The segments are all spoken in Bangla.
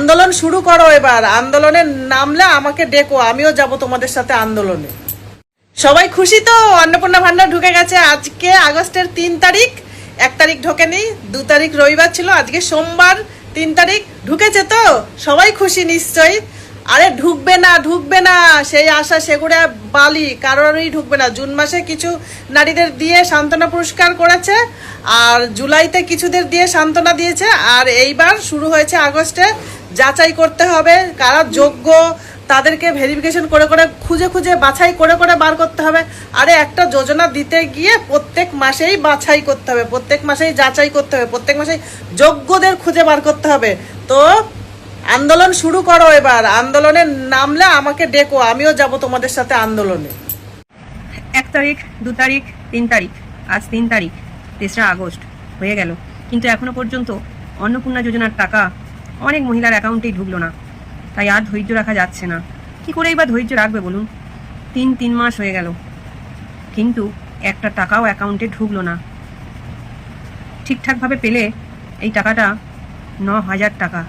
আন্দোলন শুরু করো, এবার আন্দোলনে নামলে আমাকে ডেকো, আমিও যাব তোমাদের সাথে আন্দোলনে। সবাই খুশি তো? অন্নপূর্ণা ভান্ডার ঢুকে গেছে আজকে আগস্টের 3 তারিখ। 1 তারিখ ঢোকেনি, 2 তারিখ রবিবার ছিল, আজকে সোমবার 3 তারিখ ঢুকেছে তো সবাই খুশি নিশ্চয়ই। আরে ঢুকবে না ঢুকবে না সেই আশা সেগুড়ে বালি, কারোরই ঢুকবে না। জুন মাসে কিছু নারীদের দিয়ে সান্ত্বনা পুরস্কার করেছে, আর জুলাইতে কিছুদের দিয়ে সান্ত্বনা দিয়েছে, আর এইবার শুরু হয়েছে আগস্টে। যাচাই করতে হবে কারা যোগ্য, তাদেরকে ভেরিফিকেশন করে করে খুঁজে খুঁজে বাছাই করে করে বার করতে হবে। আরে একটা যোজনা দিতে গিয়ে প্রত্যেক মাসেই বাছাই করতে হবে, প্রত্যেক মাসেই যাচাই করতে হবে, প্রত্যেক মাসেই যোগ্যদের খুঁজে বার করতে হবে। তো আন্দোলন শুরু করো, এবার আন্দোলনে নামলে আমাকে ডেকো, আমিও যাব তোমাদের সাথে আন্দোলনে। 1 তারিখ, 2 তারিখ, 3 তারিখ, আজ 3 তারিখ, 3রা আগস্ট হয়ে গেল, কিন্তু এখনো পর্যন্ত অন্নপূর্ণা যোজনার টাকা অনেক মহিলার অ্যাকাউন্টেই ঢুকলো না। তাই আর ধৈর্য রাখা যাচ্ছে না। কি করেই বা ধৈর্য রাখবে বলুন? 3 মাস হয়ে গেল, কিন্তু একটা টাকাও অ্যাকাউন্টে ঢুকলো না। ঠিকঠাকভাবে পেলে এই টাকাটা 9,000 টাকা।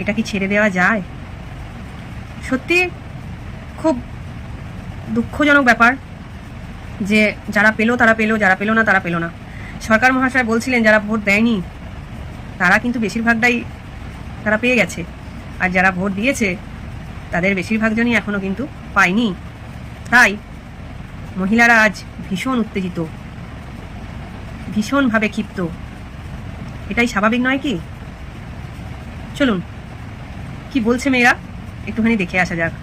এটা কি ছেড়ে দেওয়া যায়? সত্যি খুব দুঃখজনক ব্যাপার যে যারা পেলো তারা পেলো, যারা পেলো না তারা পেলো না। সরকার মহাশয় বলছিলেন যারা ভোট দেয়নি তারা কিন্তু বেশিরভাগটাই তারা পেয়ে গেছে, আর যারা ভোট দিয়েছে তাদের বেশিরভাগ জনই এখনো কিন্তু পায়নি। তাই মহিলারা আজ ভীষণ উত্তেজিত, ভীষণভাবে ক্ষিপ্ত। এটাই স্বাভাবিক নয় কি? চলুন কি বলছে মেয়েরা একটুখানি দেখে আসা যাক।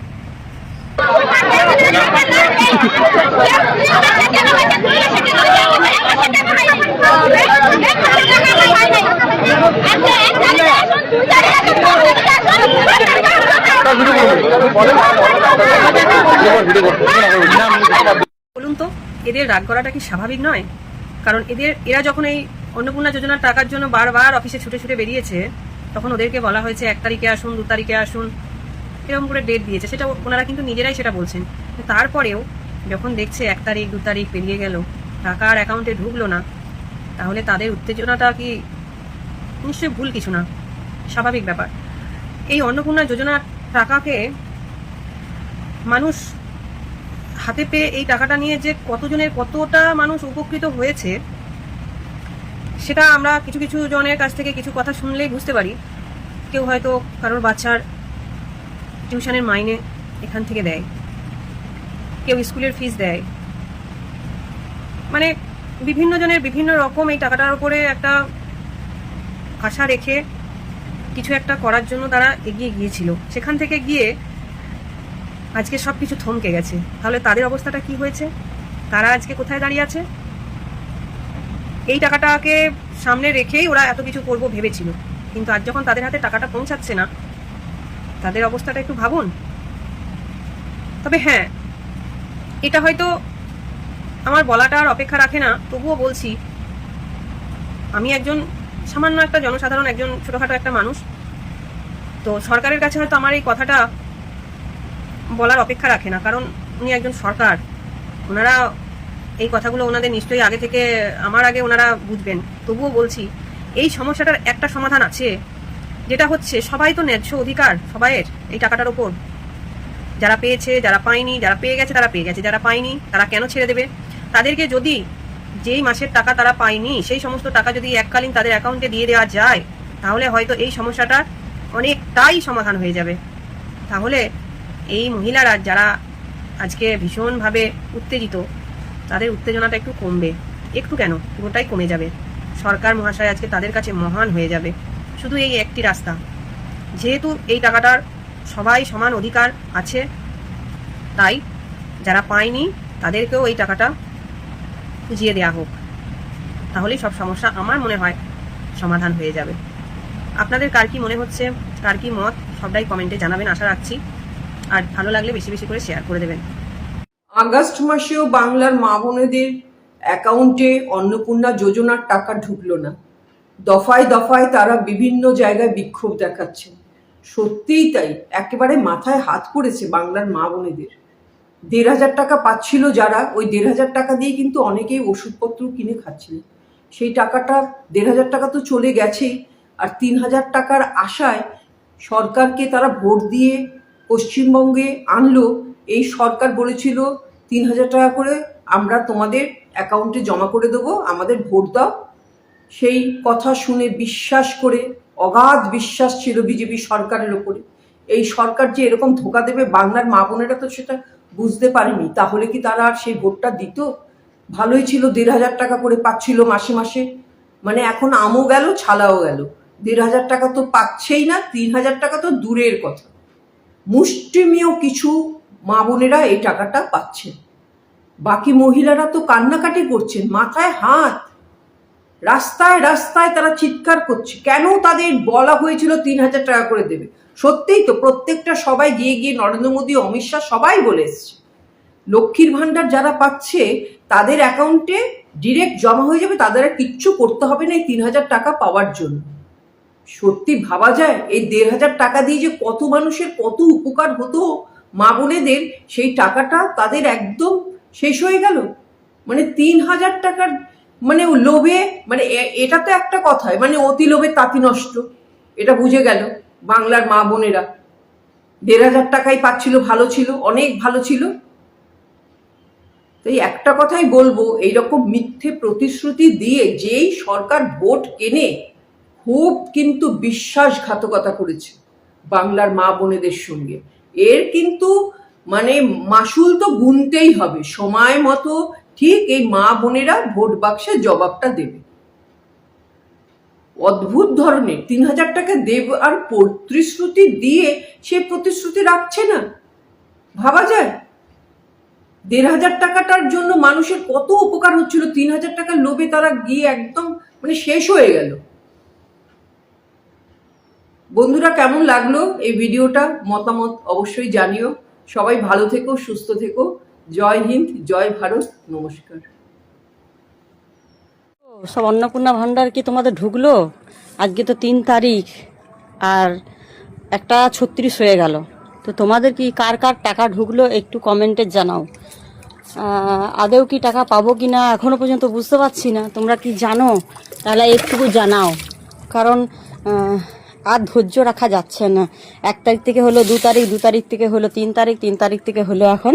বলুন তো এদের রাগ করাটা কি স্বাভাবিক নয়? কারণ এরা যখন এই অন্নপূর্ণা যোজনার টাকার জন্য বারবার অফিসে ছুটে ছুটে বেরিয়েছে, তখন ওদেরকে বলা হয়েছে 1 তারিখে আসুন, 2 তারিখে আসুন, এরকম করে ডেট দিয়েছে। সেটা ওনারা কিন্তু নিজেরাই সেটা বলছেন। তারপরেও যখন দেখছে 1 তারিখ 2 তারিখ পেরিয়ে গেল, টাকা আর অ্যাকাউন্টে ঢুকলো না, তাহলে তাদের উত্তেজনাটা কি নিশ্চয়ই ভুল কিছু না, স্বাভাবিক ব্যাপার। এই অন্নপূর্ণা যোজনার টাকাকে মানুষ হাতে পেয়ে এই টাকাটা নিয়ে যে কতটা মানুষ উপকৃত হয়েছে সেটা আমরা কিছু কিছু জনের কাছ থেকে কিছু কথা শুনলেই বুঝতে পারি। কেউ হয়তো কারোর বাচ্চার টিউশনের মাইনে এখান থেকে দেয়, কেউ স্কুলের ফিস দেয়, মানে বিভিন্ন জনের বিভিন্ন রকম এই টাকাটার উপরে একটা আশা রেখে কিছু একটা করার জন্য তারা এগিয়ে গিয়েছিল। সেখান থেকে গিয়ে আজকে সব কিছু থমকে গেছে। তাহলে তাদের অবস্থাটা কি হয়েছে? তারা আজকে কোথায় দাঁড়িয়ে আছে? এই টাকাটাকে সামনে রেখেই ওরা এত কিছু করবো ভেবেছিল, কিন্তু আজ যখন তাদের হাতে টাকাটা পৌঁছাচ্ছে না, তাদের অবস্থাটা একটু ভাবুন। তবে হ্যাঁ, এটা হয়তো আমার বলাটা আর অপেক্ষা রাখে না, তবুও বলছি, আমি একজন সামান্য একটা জনসাধারণ, একজন ছোটখাটো একটা মানুষ। তো সরকারের কাছে হয়তো আমার এই কথাটা বলার অপেক্ষা রাখে না, কারণ উনি একজন সরকার, ওনারা এই কথাগুলো ওনাদের নিশ্চয়ই আগে থেকে আমার আগে ওনারা বুঝবেন। তবুও বলছি, এই সমস্যাটার একটা সমাধান আছে, যেটা হচ্ছে সবাই তো ন্যায্য অধিকার সবাইয়ের এই টাকাটার ওপর। যারা পেয়েছে, যারা পায়নি, যারা পেয়ে গেছে তারা পেয়ে গেছে, যারা পায়নি তারা কেন ছেড়ে দেবে? তাদেরকে যদি যেই মাসের টাকা তারা পায়নি সেই সমস্ত টাকা যদি এককালীন তাদের অ্যাকাউন্টে দিয়ে দেওয়া যায়, তাহলে হয়তো এই সমস্যাটা অনেকটাই সমাধান হয়ে যাবে। তাহলে এই মহিলারা যারা আজকে ভীষণভাবে উত্তেজিত, তাদের উত্তেজনাটা একটু কমবে, একটু কেন, পুরোটাই কমে যাবে। সরকার মহাশয় আজকে তাদের কাছে মহান হয়ে যাবে। শুধু এই একটি রাস্তা, যেহেতু এই টাকাটার সবাই সমান অধিকার আছে, তাই যারা পায়নি তাদেরকেও এই টাকাটা বুঝিয়ে দেওয়া হোক, তাহলেই সব সমস্যা আমার মনে হয় সমাধান হয়ে যাবে। আপনাদের কার কি মনে হচ্ছে, কার কি মত, সবটাই কমেন্টে জানাবেন আশা রাখছি। আর ভালো লাগলে বেশি বেশি করে শেয়ার করে দেবেন। আগস্ট মাসেও বাংলার মা বোনেদের অ্যাকাউন্টে অন্নপূর্ণা যোজনার টাকা ঢুকলো না। দফায় দফায় তারা বিভিন্ন জায়গায় বিক্ষোভ দেখাচ্ছে। সত্যিই তাই, একেবারে মাথায় হাত পড়েছে বাংলার মা বোনেদের। 1,500 টাকা পাচ্ছিল যারা, ওই 1,500 টাকা দিয়ে কিন্তু অনেকেই ওষুধপত্র কিনে খাচ্ছিলেন। সেই টাকাটা 1,500 টাকা তো চলে গেছেই, আর 3,000 টাকার আশায় সরকারকে তারা ভোট দিয়ে পশ্চিমবঙ্গে আনলো। এই সরকার বলেছিল 3,000 টাকা করে আমরা তোমাদের অ্যাকাউন্টে জমা করে দেবো, আমাদের ভোট দাও। সেই কথা শুনে বিশ্বাস করে, অগাধ বিশ্বাস ছিল বিজেপি সরকারের ওপরে, এই সরকার যে এরকম ধোকা দেবে বাংলার মা বোনেরা তো সেটা বুঝতে পারেনি। তাহলে কি তারা আর সেই ভোটটা দিত? ভালোই ছিল, 1,500 টাকা করে পাচ্ছিল মাসে মাসে। মানে এখন আমও গেল ছালাও গেল, 1,500 টাকা তো পাচ্ছেই না, 3,000 টাকা তো দূরের কথা। মুষ্টিমেয় কিছু মা বোনেরা এই টাকাটা পাচ্ছেন, বাকি মহিলারা তো কান্নাকাটি করছেন, মাথায় হাত, রাস্তায় রাস্তায় তারা চিৎকার করছে। কেন তাদের বলা হয়েছিল 3,000 টাকা করে দেবে? সত্যিই তো প্রত্যেকটা সবাই গিয়ে গিয়ে নরেন্দ্র মোদী, অমিত শাহ সবাই বলে এসছে লক্ষ্মীর ভান্ডার যারা পাচ্ছে তাদের অ্যাকাউন্টে ডিরেক্ট জমা হয়ে যাবে, তাদের আর কিচ্ছু করতে হবে না এই 3,000 টাকা পাওয়ার জন্য। সত্যি ভাবা যায় এই 1,500 টাকা দিয়ে যে কত মানুষের কত উপকার হতো মা বোনেদের, সেই টাকাটা তাদের একদম শেষ হয়ে গেল। মানে 3,000 টাকার মানে লোভে, মানে এটা তো একটা কথাই, মানে অতি লোভে তাঁতি নষ্ট, এটা বুঝে গেল বাংলার মা বোনেরা। 1,500 টাকাই পাচ্ছিল, ভালো ছিল, অনেক ভালো ছিল। তাই একটা কথাই বলবো, এইরকম মিথ্যে প্রতিশ্রুতি দিয়ে যেই সরকার ভোট কেনে খুব কিন্তু বিশ্বাসঘাতকতা করেছে বাংলার মা বোনেদের সঙ্গে। এর কিন্তু মানে মাসুল তো গুনতেই হবে, সময় মতো ঠিক এই মা বোনেরা ভোট বাক্সে জবাবটা দেবে। অদ্ভুত ধরনের 3,000 টাকা দেব আর প্রতিশ্রুতি দিয়ে সে প্রতিশ্রুতি রাখছে না, ভাবা যায়? 1,500 টাকাটার জন্য মানুষের কত উপকার হচ্ছিল, 3,000 টাকার লোভে তারা গিয়ে একদম মানে শেষ হয়ে গেল। বন্ধুরা, কেমন লাগলো এই ভিডিওটা? মতামত অবশ্যই জানিও। সবাই ভালো থেকো, সুস্থ থেকো। জয় হিন্দ, জয় ভারত, নমস্কার। সব অন্নপূর্ণা ভান্ডার কি তোমাদের ঢুকলো? আজকে তো 3 তারিখ আর একটা 36 হয়ে গেল। তো তোমাদের কি কার কার টাকা ঢুকলো একটু কমেন্টে জানাও। আদেও কি টাকা পাবো কি না এখনো পর্যন্ত বুঝতে পারছি না। তোমরা কি জানো তাহলে একটুকু জানাও, কারণ আর ধৈর্য রাখা যাচ্ছে না। 1 তারিখ থেকে হলো 2 তারিখ, 2 তারিখ থেকে হলো 3 তারিখ, 3 তারিখ থেকে হলো এখন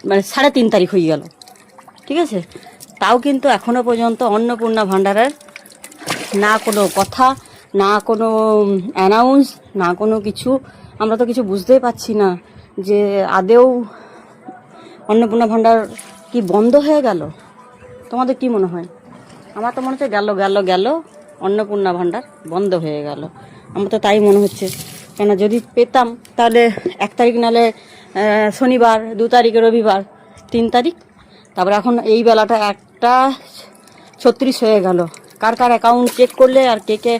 মানে 3.5 তারিখ হয়ে গেল। ঠিক আছে, তাও কিন্তু এখনো পর্যন্ত অন্নপূর্ণা ভান্ডারের না কোনো কথা, না কোনো অ্যানাউন্স, না কোনো কিছু। আমরা তো কিছু বুঝতেই পারছি না যে আদেও অন্নপূর্ণা ভান্ডার কি বন্ধ হয়ে গেল। তোমাদের কি মনে হয়? আমার তো মনে হচ্ছে গেল অন্নপূর্ণা ভান্ডার বন্ধ হয়ে গেল। আমার তো তাই মনে হচ্ছে, কেন যদি পেতাম তাহলে 1 তারিখ নালে শনিবার, 2 তারিখে রবিবার, 3 তারিখ, তারপরে এখন এই বেলাটা 1:36 হয়ে গেল। কার কার অ্যাকাউন্ট চেক করলে আর কে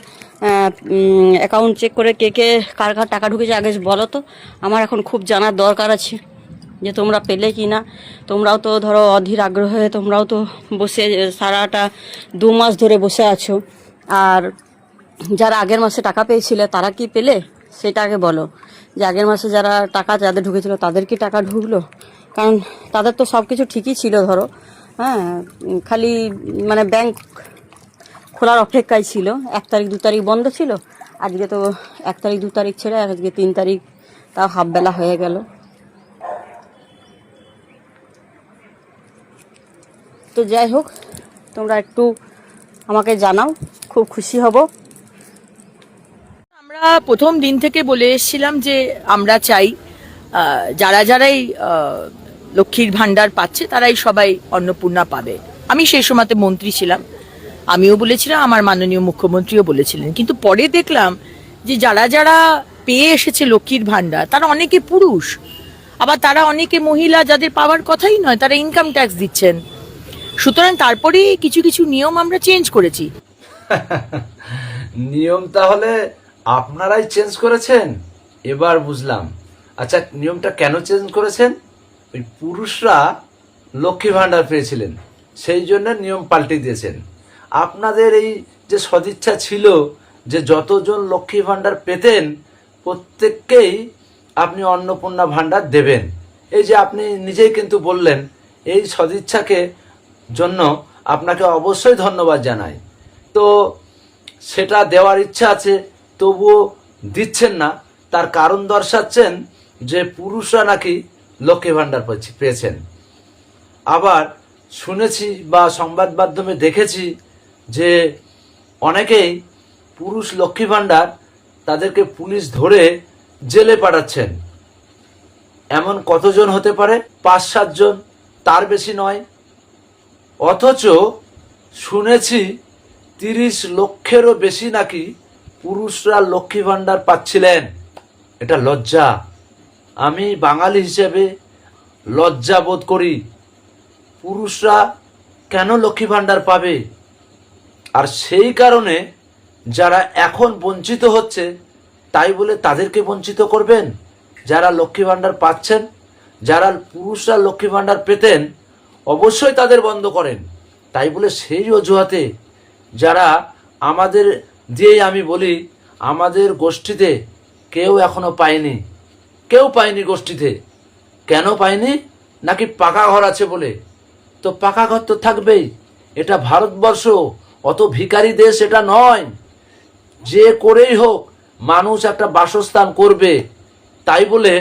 অ্যাকাউন্ট চেক করে কে কার কার টাকা ঢুকেছে আগে বলো তো। আমার এখন খুব জানার দরকার আছে যে তোমরা পেলে কি না। তোমরাও তো ধরো অধীর আগ্রহে তোমরাও তো বসে সারাটা 2 মাস ধরে বসে আছো। আর যারা আগের মাসে টাকা পেয়েছিলে তারা কি পেলে সেটা আগে বলো, যে আগের মাসে যারা টাকা যাদের ঢুকেছিল তাদের কি টাকা ঢুকলো? কারণ তাদের তো সব কিছু ঠিকই ছিল ধরো, হ্যাঁ, খালি মানে ব্যাংক খোলার অপেক্ষায় ছিল। 1 তারিখ 2 তারিখ বন্ধ ছিল, আজকে তো 1 তারিখ 2 তারিখ ছেড়ে আজকে 3 তারিখ, তাও হাফ বেলা হয়ে গেল। তো যাই হোক, তোমরা একটু আমাকে জানাও, খুব খুশি হব। আমরা প্রথম দিন থেকে বলে এসেছিলাম যে আমরা চাই যারাই লক্ষ্মীর ভান্ডার পাচ্ছে তারাই সবাই অন্নপূর্ণা পাবে। আমি সেই সময়তে মন্ত্রী ছিলাম, আমিও বলেছিলাম, আমার মাননীয় মুখ্যমন্ত্রীও বলেছিলেন। কিন্তু পরে দেখলাম যে যারা পেয়ে এসেছে লক্ষ্মীর ভান্ডার তারা অনেকে পুরুষ, আবার তারা অনেকে মহিলা যাদের পাওয়ার কথাই নয়, তারা ইনকাম ট্যাক্স দিচ্ছেন। সুতরাং তারপরেই কিছু নিয়ম আমরা চেঞ্জ করেছি। নিয়ম তাহলে আপনারাই চেঞ্জ করেছেন? এবার বুঝলাম। আচ্ছা, নিয়মটা কেন চেঞ্জ করেছেন? ওই পুরুষরা লক্ষ্মী ভান্ডার পেয়েছিলেন, সেই জন্য নিয়ম পাল্টে দিয়েছেন। আপনাদের এই যে সদিচ্ছা ছিল যে যতজন লক্ষ্মী ভান্ডার পেতেন প্রত্যেককেই আপনি অন্নপূর্ণা ভান্ডার দেবেন, এই যে আপনি নিজেই কিন্তু বললেন, এই সদিচ্ছাকে জন্য আপনাকে অবশ্যই ধন্যবাদ জানাই। তো সেটা দেওয়ার ইচ্ছা আছে, তবুও দিচ্ছেন না। তার কারণ দর্শাচ্ছেন যে পুরুষরা নাকি লক্ষ্মী ভাণ্ডার পেয়েছেন। আবার শুনেছি বা সংবাদ মাধ্যমে দেখেছি যে অনেকেই পুরুষ লক্ষ্মী ভাণ্ডার তাদেরকে পুলিশ ধরে জেলে পাঠাচ্ছেন। এমন কতজন হতে পারে? 5-7 জন, তার বেশি নয়। অথচ শুনেছি 30 লক্ষেরও বেশি নাকি পুরুষরা লক্ষ্মী ভাণ্ডার পাচ্ছিলেন। এটা লজ্জা। আমি বাঙালি হিসেবে লজ্জা বোধ করি। পুরুষরা কেন লক্ষ্মী ভাণ্ডার পাবে? আর সেই কারণে যারা এখন বঞ্চিত হচ্ছে, তাই বলে তাদেরকে বঞ্চিত করবেন? যারা লক্ষ্মী ভাণ্ডার পাচ্ছেন, যারা পুরুষরা লক্ষ্মী ভাণ্ডার পেতেন, অবশ্যই তাদের বন্ধ করেন। তাই বলে সেই অজুহাতে যারা আমাদের দিয়েই, আমি বলি আমাদের গোষ্ঠীতে কেউ এখনো পায়নি, কেউ পায়নি গোষ্ঠীতে। কেন পায়নি? নাকি পাকা ঘর আছে বলে। তো পাকা ঘর তো থাকবেই, এটা ভারতবর্ষ, অত ভিখারি দেশ এটা নয়। যে করেই হোক মানুষ একটা বাসস্থান করবে, তাই বলে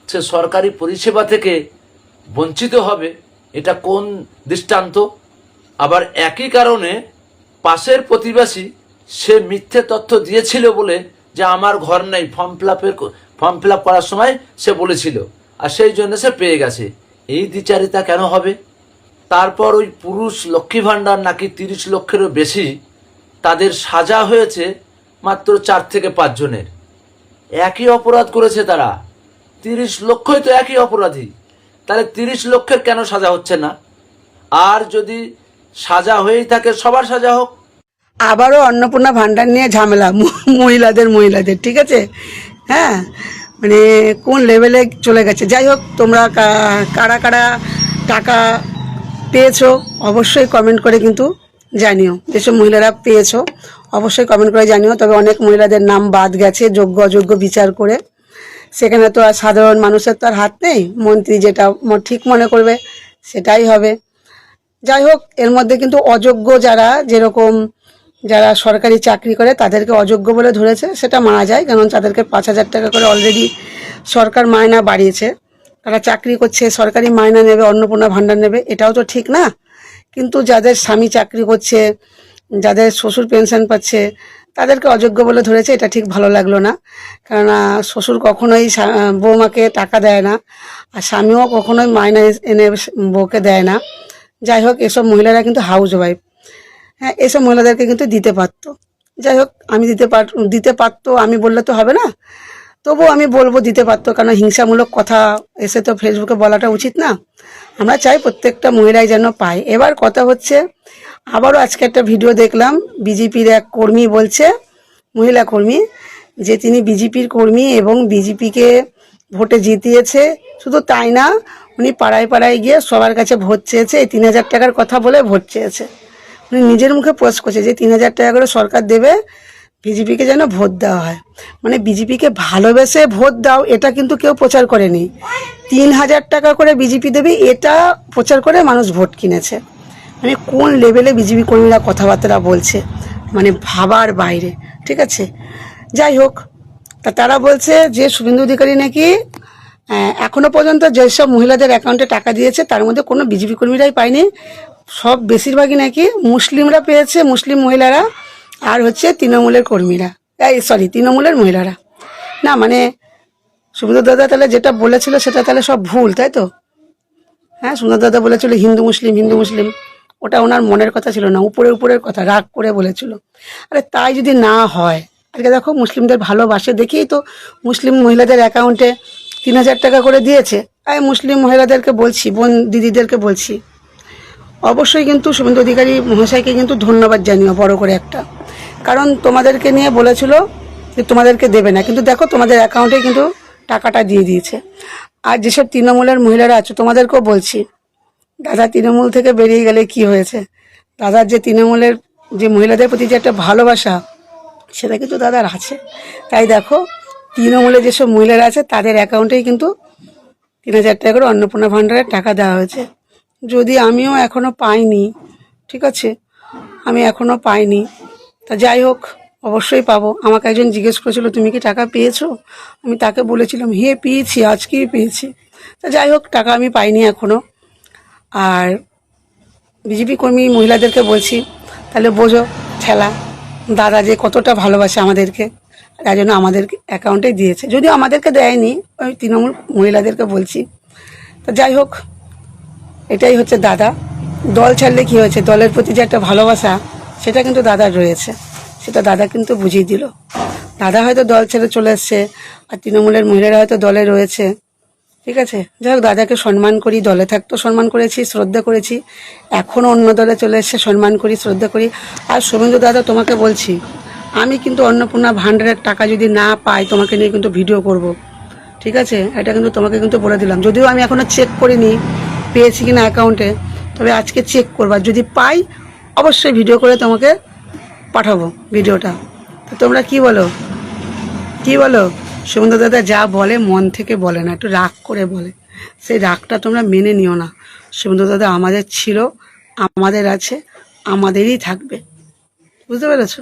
সে সরকারি পরিষেবা থেকে বঞ্চিত হবে, এটা কোন দৃষ্টান্ত? আবার একই কারণে পাশের প্রতিবেশী সে মিথ্যে তথ্য দিয়েছিল বলে যে আমার ঘর নেই, ফর্ম ফিল আপ করার সময় সে বলেছিল, আর সেই জন্য সে পেয়ে গেছে। এই দ্বিচারিতা কেন হবে? তারপর ওই পুরুষ লক্ষ্মী ভাণ্ডার নাকি 30 লক্ষেরও বেশি, তাদের সাজা হয়েছে মাত্র 4 থেকে 5 জনের। একই অপরাধ করেছে তারা, 30 লক্ষই তো একই অপরাধী, তাহলে 30 লক্ষের কেন সাজা হচ্ছে না? আর যদি সাজা হয়েই থাকে, সবার সাজা হোক। আবারও অন্নপূর্ণা ভাণ্ডার নিয়ে ঝামেলা মহিলাদের, ঠিক আছে? হ্যাঁ, মানে কোন লেভেলে চলে গেছে। যাই হোক, তোমরা কারা কারা টাকা পেয়েছো অবশ্যই কমেন্ট করে কিন্তু জানিও। যেসব মহিলারা পেয়েছো অবশ্যই কমেন্ট করে জানিও। তবে অনেক মহিলাদের নাম বাদ গেছে যোগ্য অযোগ্য বিচার করে। সেখানে তো আর সাধারণ মানুষের তো আর হাত নেই, মন্ত্রী যেটা ঠিক মনে করবে সেটাই হবে। যাই হোক, এর মধ্যে কিন্তু অযোগ্য যারা, যেরকম যারা সরকারি চাকরি করে তাদেরকে অযোগ্য বলে ধরেছে, সেটা মানা যায়। কারণ তাদেরকে 5,000 টাকা করে অলরেডি সরকার মায়না বাড়িয়েছে। তারা চাকরি করছে, সরকারি মায়না নেবে, অন্নপূর্ণা ভাণ্ডার নেবে, এটাও তো ঠিক না। কিন্তু যাদের স্বামী চাকরি করছে, যাদের শ্বশুর পেনশন পাচ্ছে, তাদেরকে অযোগ্য বলে ধরেছে, এটা ঠিক ভালো লাগলো না। কেননা শ্বশুর কখনোই বৌমাকে টাকা দেয় না, আর স্বামীও কখনোই মায়না এনে বউকে দেয় না। যাই হোক, এসব মহিলারা কিন্তু হাউস ওয়াইফ। হ্যাঁ, এসব মহিলাদেরকে কিন্তু দিতে পারতো। যাই হোক, দিতে পারতো, আমি বললে তো হবে না, তবুও আমি বলবো দিতে পারতো। কারণ হিংসামূলক কথা এসে তো ফেসবুকে বলাটা উচিত না। আমরা চাই প্রত্যেকটা মহিলাই যেন পায়। এবার কথা হচ্ছে, আবারও আজকে একটা ভিডিও দেখলাম, বিজেপির এক কর্মী বলছে, মহিলা কর্মী, যে তিনি বিজেপির কর্মী এবং বিজেপিকে ভোটে জিতিয়েছে। শুধু তাই না, উনি পাড়ায় পাড়ায় গিয়ে সবার কাছে ভোট চেয়েছে, এই 3,000 টাকার কথা বলে ভোট চেয়েছে। উনি নিজের মুখে পোস্ট করছে যে 3,000 টাকা করে সরকার দেবে, বিজেপিকে যেন ভোট দেওয়া হয়। মানে বিজেপিকে ভালোবেসে ভোট দাও, এটা কিন্তু কেউ প্রচার করেনি। 3,000 টাকা করে বিজেপি দেবে, এটা প্রচার করে মানুষ ভোট কিনেছে। মানে কোন লেভেলে বিজেপি কর্মীরা কথাবার্তা বলছে, মানে ভাবার বাইরে, ঠিক আছে? যাই হোক, তারা বলছে যে শুভেন্দু অধিকারী নাকি এখনো পর্যন্ত যেসব মহিলাদের অ্যাকাউন্টে টাকা দিয়েছে তার মধ্যে কোনো বিজেপি কর্মীরাই পায়নি। সব বেশিরভাগই নাকি মুসলিমরা পেয়েছে, মুসলিম মহিলারা, আর হচ্ছে তৃণমূলের কর্মীরা, তৃণমূলের মহিলারা। না মানে সুব্রত দাদা তাহলে যেটা বলেছিল সেটা তাহলে সব ভুল, তাই তো? হ্যাঁ, সুব্রত দাদা বলেছিল হিন্দু মুসলিম, ওটা ওনার মনের কথা ছিল না, উপরের কথা রাগ করে বলেছিল। আরে তাই যদি না হয়, আজকে দেখো মুসলিমদের ভালোবাসে দেখেই তো মুসলিম মহিলাদের অ্যাকাউন্টে 3,000 টাকা করে দিয়েছে। আমি মুসলিম মহিলাদেরকে বলছি, বোন দিদিদেরকে বলছি, অবশ্যই কিন্তু শুভেন্দু অধিকারী মহাশয়কে কিন্তু ধন্যবাদ জানিও বড় করে একটা। কারণ তোমাদেরকে নিয়ে বলেছিল যে তোমাদেরকে দেবে না, কিন্তু দেখো তোমাদের অ্যাকাউন্টে কিন্তু টাকাটা দিয়ে দিয়েছে। আর যেসব তৃণমূলের মহিলারা আছে তোমাদেরকেও বলছি, দাদা তৃণমূল থেকে বেরিয়ে গেলে কি হয়েছে, দাদার যে তৃণমূলের যে মহিলাদের প্রতি যে একটা ভালোবাসা, সেটা কিন্তু দাদার আছে। তাই দেখো তৃণমূলে যেসব মহিলারা আছে তাদের অ্যাকাউন্টেই কিন্তু 3,000 টাকা করে অন্নপূর্ণা ভাণ্ডারের টাকা দেওয়া হয়েছে। যদি আমিও এখনও পাইনি, ঠিক আছে, আমি এখনও পাইনি। তা যাই হোক, অবশ্যই পাবো। আমাকে একজন জিজ্ঞেস করেছিল তুমি কি টাকা পেয়েছো, আমি তাকে বলেছিলাম হ্যাঁ পেয়েছি, আজকেই পেয়েছি। তা যাই হোক, টাকা আমি পাইনি এখনো। আর বিজেপি কর্মী মহিলাদেরকে বলছি, তাহলে বোঝো ঠেলা, দাদা যে কতটা ভালোবাসে আমাদেরকে, তাই জন্য আমাদের অ্যাকাউন্টে দিয়েছে, যদিও আমাদেরকে দেয়নি, ওই তৃণমূল মহিলাদেরকে বলছি। তো যাই হোক, এটাই হচ্ছে দাদা। দল ছাড়লে কি হয়েছে, দলের প্রতি যে একটা ভালোবাসা সেটা কিন্তু দাদার রয়েছে, সেটা দাদা কিন্তু বুঝিয়ে দিল। দাদা হয়তো দল ছেড়ে চলে এসছে, আর তৃণমূলের মহিলারা হয়তো দলে রয়েছে, ঠিক আছে। যাই হোক, দাদাকে সম্মান করি, দলে থাকতেও সম্মান করেছি, শ্রদ্ধা করেছি, এখনও অন্য দলে চলে এসছে, সম্মান করি, শ্রদ্ধা করি। আর শুভেন্দু দাদা, তোমাকে বলছি, আমি কিন্তু অন্নপূর্ণা ভাণ্ডারের টাকা যদি না পাই, তোমাকে নিয়ে কিন্তু ভিডিও করব, ঠিক আছে। এটা কিন্তু তোমাকে কিন্তু বলে দিলাম, যদিও আমি এখনও চেক করিনি পেয়েছি কিনা অ্যাকাউন্টে, তবে আজকে চেক করবা, যদি পাই অবশ্যই ভিডিও করে তোমাকে পাঠাবো ভিডিওটা। তো তোমরা কি বলো, কি বলো? শুভেন্দু দাদা যা বলে মন থেকে বলে না, একটু রাগ করে বলে, সেই রাগটা তোমরা মেনে নিও না। শুভেন্দু দাদা আমাদের ছিল, আমাদের আছে, আমাদেরই থাকবে, বুঝতে পেরেছো?